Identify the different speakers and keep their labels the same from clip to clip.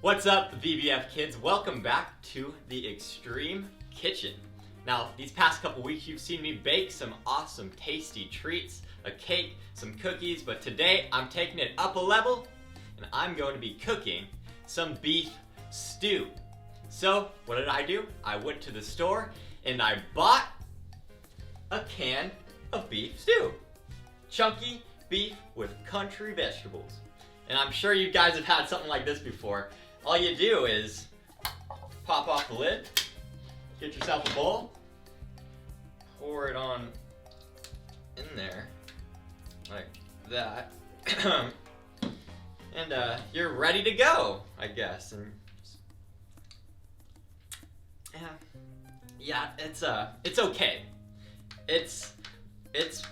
Speaker 1: What's up, VBF kids? Welcome back to the Extreme Kitchen. Now, these past couple weeks you've seen me bake some awesome tasty treats, a cake, some cookies, but today I'm taking it up a level and I'm going to be cooking some beef stew. So, what did I do? I went to the store and I bought a can of beef stew. Chunky beef with country vegetables. And I'm sure you guys have had something like this before. All you do is pop off the lid, get yourself a bowl, pour it on in there, like that, and you're ready to go, I guess. And yeah, it's okay. It's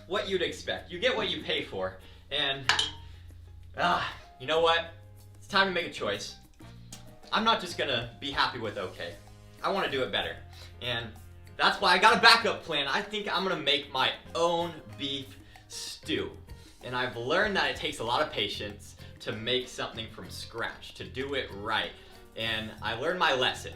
Speaker 1: what you'd expect. You get what you pay for, and you know what? It's time to make a choice. I'm not just gonna be happy with okay. I want to do it better, and that's why I got a backup plan. I think I'm gonna make my own beef stew, and I've learned that it takes a lot of patience to make something from scratch, to do it right, and I learned my lesson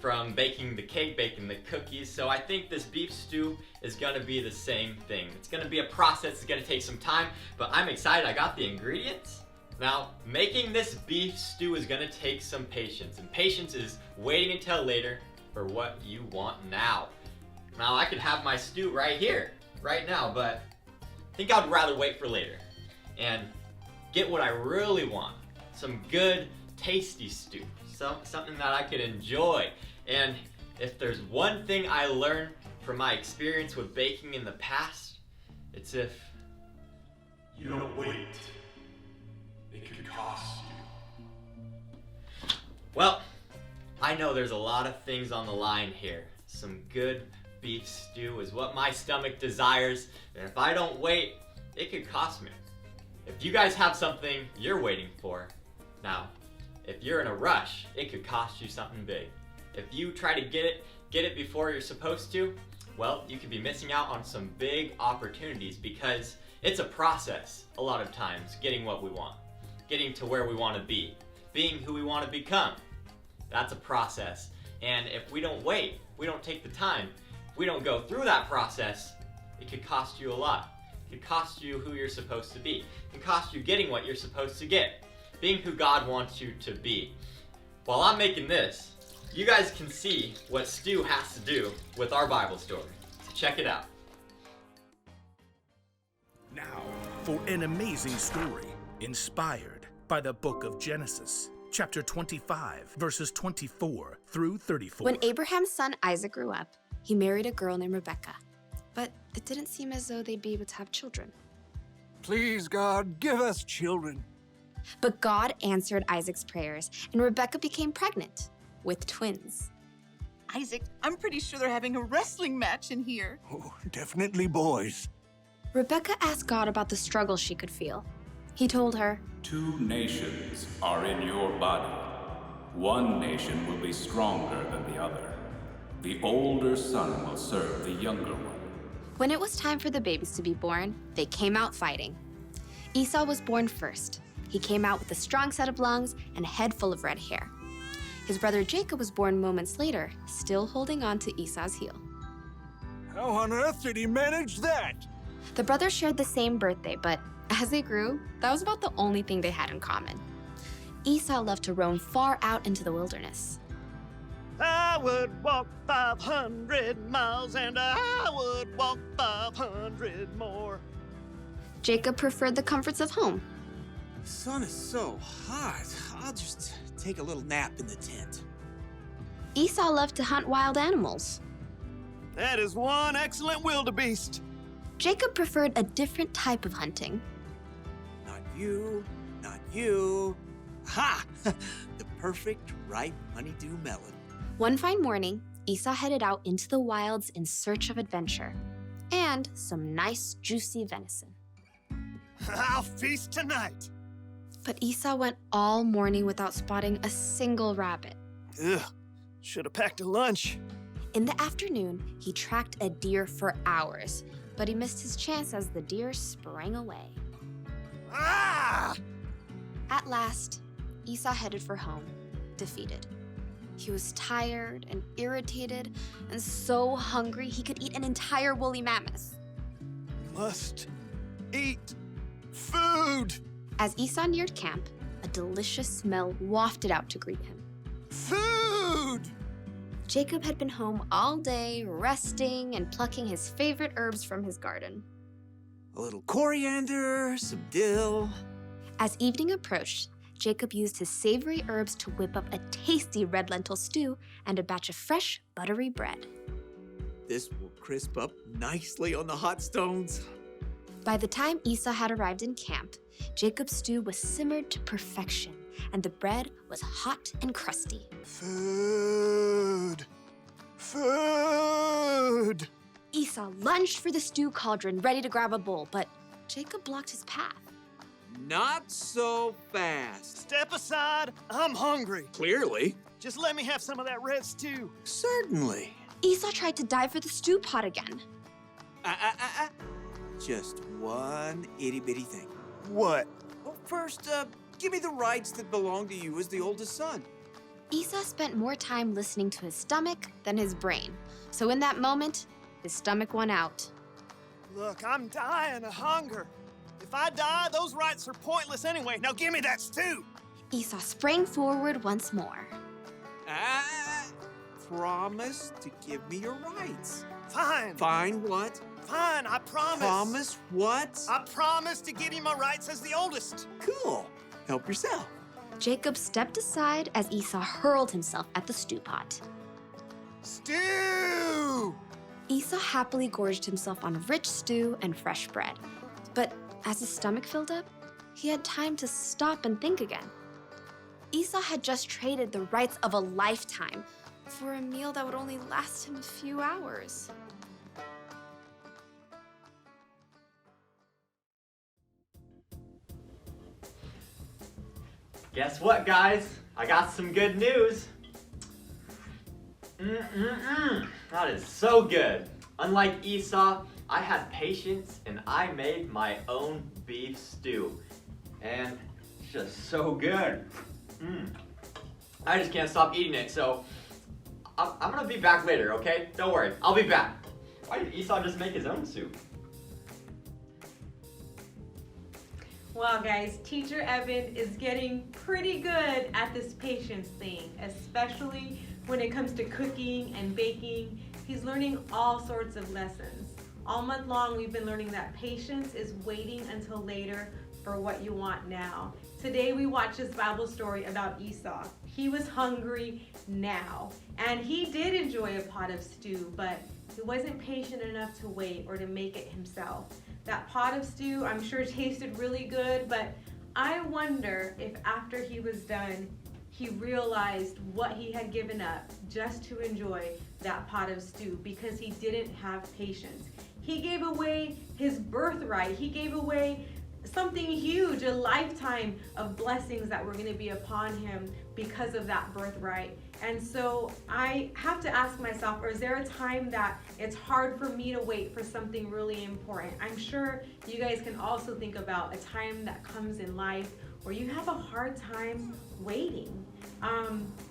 Speaker 1: from baking the cake, baking the cookies, so I think this beef stew is gonna be the same thing. It's gonna be a process, it's gonna take some time, but I'm excited. I got the ingredients. Now, making this beef stew is gonna take some patience, and patience is waiting until later for what you want now. Now, I could have my stew right here, right now, but I think I'd rather wait for later and get what I really want. Some good, tasty stew, something that I could enjoy. And if there's one thing I learned from my experience with baking in the past, it's if
Speaker 2: you don't wait, it could cost you.
Speaker 1: Well, I know there's a lot of things on the line here. Some good beef stew is what my stomach desires, and if I don't wait, it could cost me. If you guys have something you're waiting for, now, if you're in a rush, it could cost you something big. If you try to get it before you're supposed to, well, you could be missing out on some big opportunities, because it's a process a lot of times, getting what we want, getting to where we want to be, being who we want to become. That's a process, and if we don't wait, we don't take the time, if we don't go through that process, it could cost you a lot. It could cost you who you're supposed to be. It can cost you getting what you're supposed to get, being who God wants you to be. While I'm making this, you guys can see what stew has to do with our Bible story. So check it out.
Speaker 3: Now, for an amazing story inspired by the book of Genesis, chapter 25, verses 24 through 34.
Speaker 4: When Abraham's son Isaac grew up, he married a girl named Rebecca. But it didn't seem as though they'd be able to have children.
Speaker 5: Please, God, give us children.
Speaker 4: But God answered Isaac's prayers, and Rebecca became pregnant with twins.
Speaker 6: Isaac, I'm pretty sure they're having a wrestling match in here.
Speaker 5: Oh, definitely boys.
Speaker 4: Rebecca asked God about the struggle she could feel. He told her,
Speaker 7: 2 nations are in your body. One nation will be stronger than the other. The older son will serve the younger one.
Speaker 4: When it was time for the babies to be born, they came out fighting. Esau was born first. He came out with a strong set of lungs and a head full of red hair. His brother Jacob was born moments later, still holding on to Esau's heel.
Speaker 5: How on earth did he manage that?
Speaker 4: The brothers shared the same birthday, but as they grew, that was about the only thing they had in common. Esau loved to roam far out into the wilderness.
Speaker 8: I would walk 500 miles and I would walk 500 more.
Speaker 4: Jacob preferred the comforts of home.
Speaker 9: The sun is so hot. I'll just take a little nap in the tent.
Speaker 4: Esau loved to hunt wild animals.
Speaker 8: That is one excellent wildebeest.
Speaker 4: Jacob preferred a different type of hunting.
Speaker 9: Not you, not you. Ha! The perfect ripe honeydew melon.
Speaker 4: One fine morning, Esau headed out into the wilds in search of adventure and some nice, juicy venison.
Speaker 8: I'll feast tonight.
Speaker 4: But Esau went all morning without spotting a single rabbit.
Speaker 8: Ugh, should have packed a lunch.
Speaker 4: In the afternoon, he tracked a deer for hours, but he missed his chance as the deer sprang away.
Speaker 8: Ah!
Speaker 4: At last, Esau headed for home. defeated. He was tired and irritated and so hungry he could eat an entire woolly mammoth.
Speaker 5: Must eat food.
Speaker 4: As Esau neared camp, a delicious smell wafted out to greet him.
Speaker 5: Food!
Speaker 4: Jacob had been home all day, resting and plucking his favorite herbs from his garden.
Speaker 9: A little coriander, some dill.
Speaker 4: As evening approached, Jacob used his savory herbs to whip up a tasty red lentil stew and a batch of fresh, buttery bread.
Speaker 9: This will crisp up nicely on the hot stones.
Speaker 4: By the time Esau had arrived in camp, Jacob's stew was simmered to perfection, and the bread was hot and crusty.
Speaker 5: Food! Food!
Speaker 4: Esau lunged for the stew cauldron, ready to grab a bowl, but Jacob blocked his path.
Speaker 9: Not so fast.
Speaker 5: Step aside, I'm hungry.
Speaker 9: Clearly.
Speaker 5: Just let me have some of that red stew.
Speaker 9: Certainly.
Speaker 4: Esau tried to dive for the stew pot again.
Speaker 9: Just one itty-bitty thing.
Speaker 5: What?
Speaker 9: Well, first, give me the rights that belong to you as the oldest son.
Speaker 4: Esau spent more time listening to his stomach than his brain. So in that moment, his stomach won out.
Speaker 5: Look, I'm dying of hunger. If I die, those rights are pointless anyway. Now give me that stew.
Speaker 4: Esau sprang forward once more.
Speaker 9: Promise to give me your rights.
Speaker 5: Fine.
Speaker 9: Fine what?
Speaker 5: Fine, I promise.
Speaker 9: Promise what?
Speaker 5: I promise to give you my rights as the oldest.
Speaker 9: Cool. Help yourself.
Speaker 4: Jacob stepped aside as Esau hurled himself at the stew pot.
Speaker 5: Stew!
Speaker 4: Esau happily gorged himself on rich stew and fresh bread. But as his stomach filled up, he had time to stop and think again. Esau had just traded the rights of a lifetime for a meal that would only last him a few hours.
Speaker 1: Guess what, guys? I got some good news. That is so good. Unlike Esau, I had patience and I made my own beef stew. And it's just so good. I just can't stop eating it, so I'm gonna be back later, okay? Don't worry, I'll be back. Why did Esau just make his own soup?
Speaker 10: Well, guys, Teacher Evan is getting pretty good at this patience thing, especially when it comes to cooking and baking. He's learning all sorts of lessons. All month long, we've been learning that patience is waiting until later for what you want now. Today, we watched this Bible story about Esau. He was hungry now, and he did enjoy a pot of stew, but he wasn't patient enough to wait or to make it himself. That pot of stew, I'm sure, tasted really good, but I wonder if after he was done, he realized what he had given up just to enjoy that pot of stew because he didn't have patience. He gave away his birthright. He gave away something huge, a lifetime of blessings that were going to be upon him because of that birthright. And so I have to ask myself, or is there a time that it's hard for me to wait for something really important? I'm sure you guys can also think about a time that comes in life where you have a hard time waiting.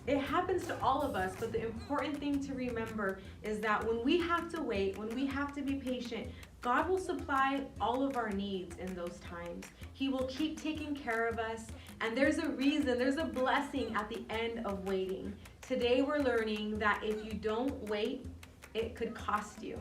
Speaker 10: It happens to all of us, but the important thing to remember is that when we have to wait, when we have to be patient, God will supply all of our needs in those times. He will keep taking care of us, and there's a reason, there's a blessing at the end of waiting. Today we're learning that if you don't wait, it could cost you.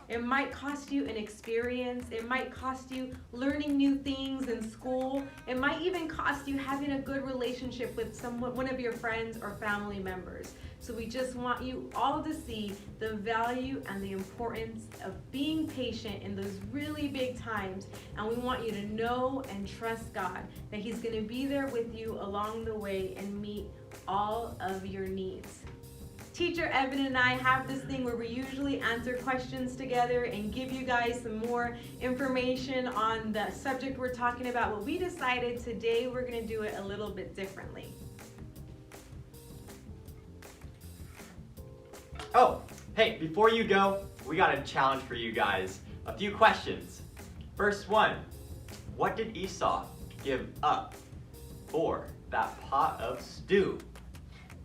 Speaker 10: It might cost you an experience. It might cost you learning new things in school. It might even cost you having a good relationship with one of your friends or family members. So we just want you all to see the value and the importance of being patient in those really big times. And we want you to know and trust God that He's going to be there with you along the way and meet all of your needs. Teacher Evan and I have this thing where we usually answer questions together and give you guys some more information on the subject we're talking about. But we decided today we're going to do it a little bit differently.
Speaker 1: Oh, hey, before you go, we got a challenge for you guys. A few questions. First one, what did Esau give up for that pot of stew?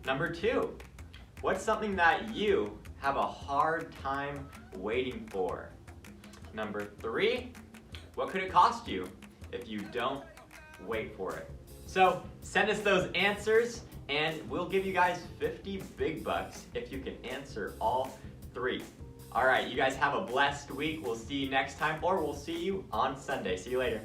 Speaker 1: Number 2, what's something that you have a hard time waiting for? Number 3, what could it cost you if you don't wait for it? So send us those answers and we'll give you guys 50 big bucks if you can answer all 3. All right, you guys have a blessed week. We'll see you next time, or we'll see you on Sunday. See you later.